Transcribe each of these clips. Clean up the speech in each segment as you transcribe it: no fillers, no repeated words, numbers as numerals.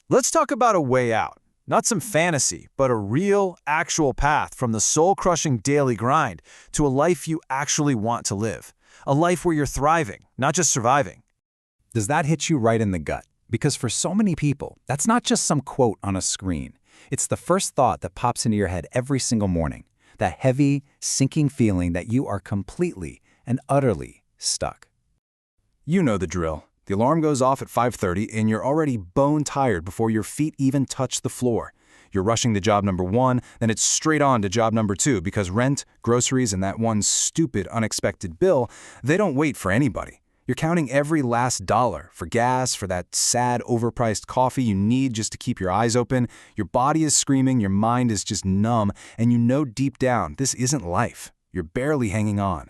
Let's talk about a way out. Not some fantasy, but a real, actual path from the soul-crushing daily grind to a life you actually want to live. A life where you're thriving, not just surviving. Does that hit you right in the gut? Because for so many people, that's not just some quote on a screen. It's the first thought that pops into your head every single morning. That heavy, sinking feeling that you are completely and utterly stuck. You know the drill. The alarm goes off at 5:30 and you're already bone tired before your feet even touch the floor. You're rushing to job number 1, then it's straight on to job number 2 because rent, groceries, and that one stupid unexpected bill, they don't wait for anybody. You're counting every last dollar for gas, for that sad overpriced coffee you need just to keep your eyes open. Your body is screaming, your mind is just numb, and you know deep down this isn't life. You're barely hanging on.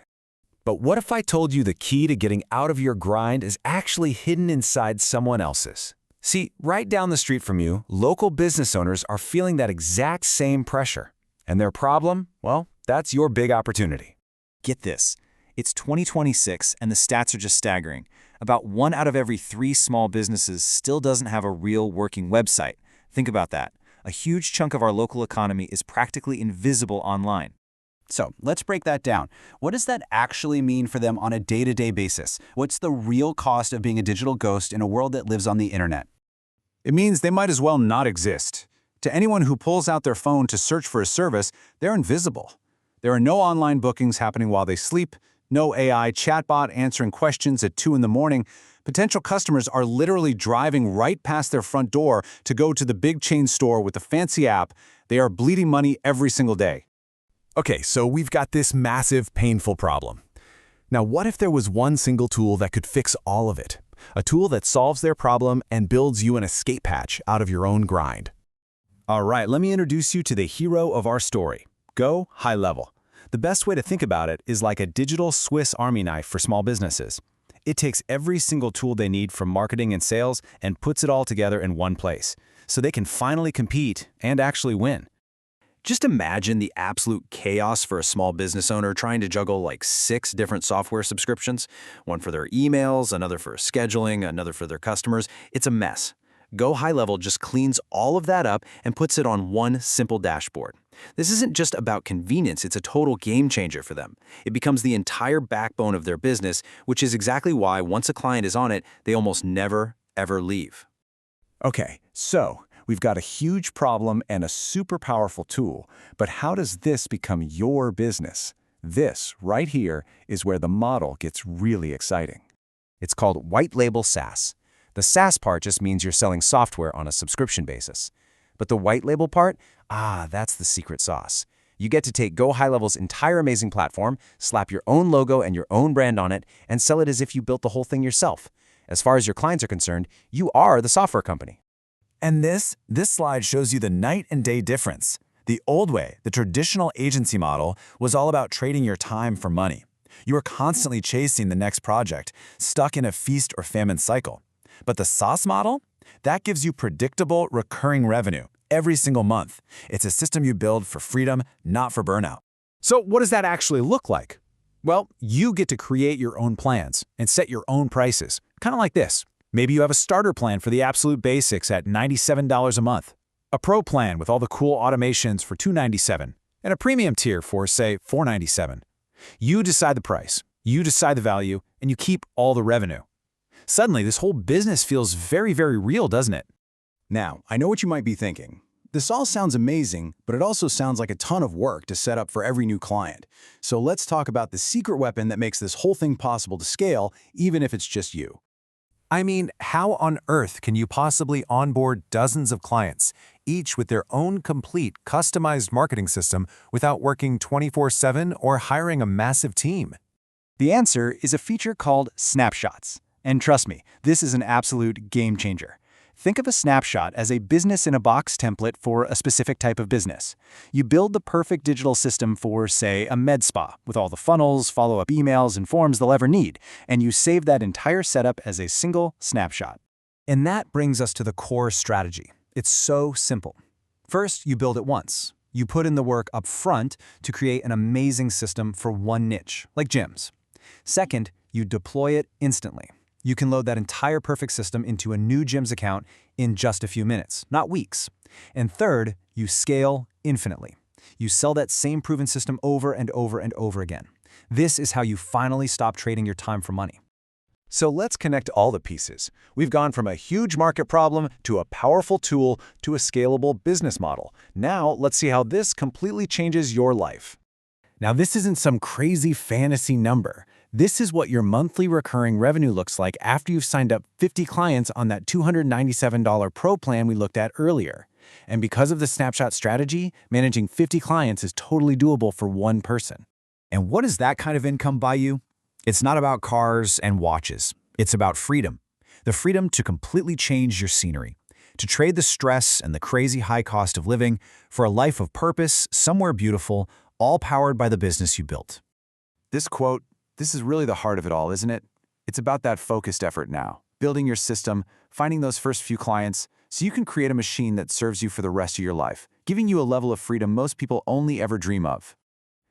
But what if I told you the key to getting out of your grind is actually hidden inside someone else's? See, right down the street from you, local business owners are feeling that exact same pressure. And their problem? Well, that's your big opportunity. Get this. It's 2026 and the stats are just staggering. About 1 out of every 3 small businesses still doesn't have a real working website. Think about that. A huge chunk of our local economy is practically invisible online. So let's break that down. What does that actually mean for them on a day-to-day basis? What's the real cost of being a digital ghost in a world that lives on the internet? It means they might as well not exist. To anyone who pulls out their phone to search for a service, they're invisible. There are no online bookings happening while they sleep, no AI chatbot answering questions at 2 in the morning. Potential customers are literally driving right past their front door to go to the big chain store with the fancy app. They are bleeding money every single day. Okay, so we've got this massive, painful problem. Now, what if there was one single tool that could fix all of it? A tool that solves their problem and builds you an escape hatch out of your own grind. All right, let me introduce you to the hero of our story, Go High Level. The best way to think about it is like a digital Swiss Army knife for small businesses. It takes every single tool they need from marketing and sales and puts it all together in one place, so they can finally compete and actually win. Just imagine the absolute chaos for a small business owner trying to juggle like 6 different software subscriptions, one for their emails, another for scheduling, another for their customers. It's a mess. Go High Level just cleans all of that up and puts it on one simple dashboard. This isn't just about convenience, it's a total game changer for them. It becomes the entire backbone of their business, which is exactly why once a client is on it, they almost never, ever leave. Okay, so we've got a huge problem and a super powerful tool, but how does this become your business? This, right here, is where the model gets really exciting. It's called white label SaaS. The SaaS part just means you're selling software on a subscription basis. But the white label part, that's the secret sauce. You get to take Go High Level's entire amazing platform, slap your own logo and your own brand on it, and sell it as if you built the whole thing yourself. As far as your clients are concerned, you are the software company. And this slide shows you the night and day difference. The old way, the traditional agency model, was all about trading your time for money. You were constantly chasing the next project, stuck in a feast or famine cycle. But the SaaS model? That gives you predictable, recurring revenue every single month. It's a system you build for freedom, not for burnout. So what does that actually look like? Well, you get to create your own plans and set your own prices, kind of like this. Maybe you have a starter plan for the absolute basics at $97 a month, a pro plan with all the cool automations for $297, and a premium tier for, say, $497. You decide the price, you decide the value, and you keep all the revenue. Suddenly, this whole business feels very, very real, doesn't it? Now, I know what you might be thinking. This all sounds amazing, but it also sounds like a ton of work to set up for every new client. So let's talk about the secret weapon that makes this whole thing possible to scale, even if it's just you. I mean, how on earth can you possibly onboard dozens of clients, each with their own complete customized marketing system without working 24/7 or hiring a massive team? The answer is a feature called Snapshots. And trust me, this is an absolute game changer. Think of a snapshot as a business-in-a-box template for a specific type of business. You build the perfect digital system for, say, a med spa, with all the funnels, follow-up emails, and forms they'll ever need, and you save that entire setup as a single snapshot. And that brings us to the core strategy. It's so simple. First, you build it once. You put in the work up front to create an amazing system for one niche, like gyms. Second, you deploy it instantly. You can load that entire perfect system into a new Gyms account in just a few minutes, not weeks. And third, you scale infinitely. You sell that same proven system over and over and over again. This is how you finally stop trading your time for money. So let's connect all the pieces. We've gone from a huge market problem to a powerful tool to a scalable business model. Now let's see how this completely changes your life. Now, this isn't some crazy fantasy number. This is what your monthly recurring revenue looks like after you've signed up 50 clients on that $297 Pro plan we looked at earlier. And because of the snapshot strategy, managing 50 clients is totally doable for one person. And what does that kind of income buy you? It's not about cars and watches. It's about freedom. The freedom to completely change your scenery, to trade the stress and the crazy high cost of living for a life of purpose, somewhere beautiful, all powered by the business you built. This quote, this is really the heart of it all, isn't it? It's about that focused effort now, building your system, finding those first few clients, so you can create a machine that serves you for the rest of your life, giving you a level of freedom most people only ever dream of.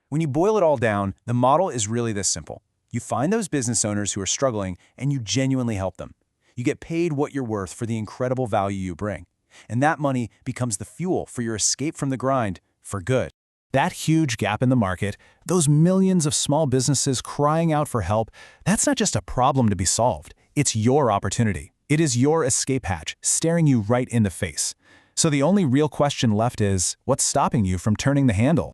When you boil it all down, the model is really this simple. You find those business owners who are struggling and you genuinely help them. You get paid what you're worth for the incredible value you bring. And that money becomes the fuel for your escape from the grind for good. That huge gap in the market, those millions of small businesses crying out for help, that's not just a problem to be solved. It's your opportunity. It is your escape hatch staring you right in the face. So the only real question left is, what's stopping you from turning the handle?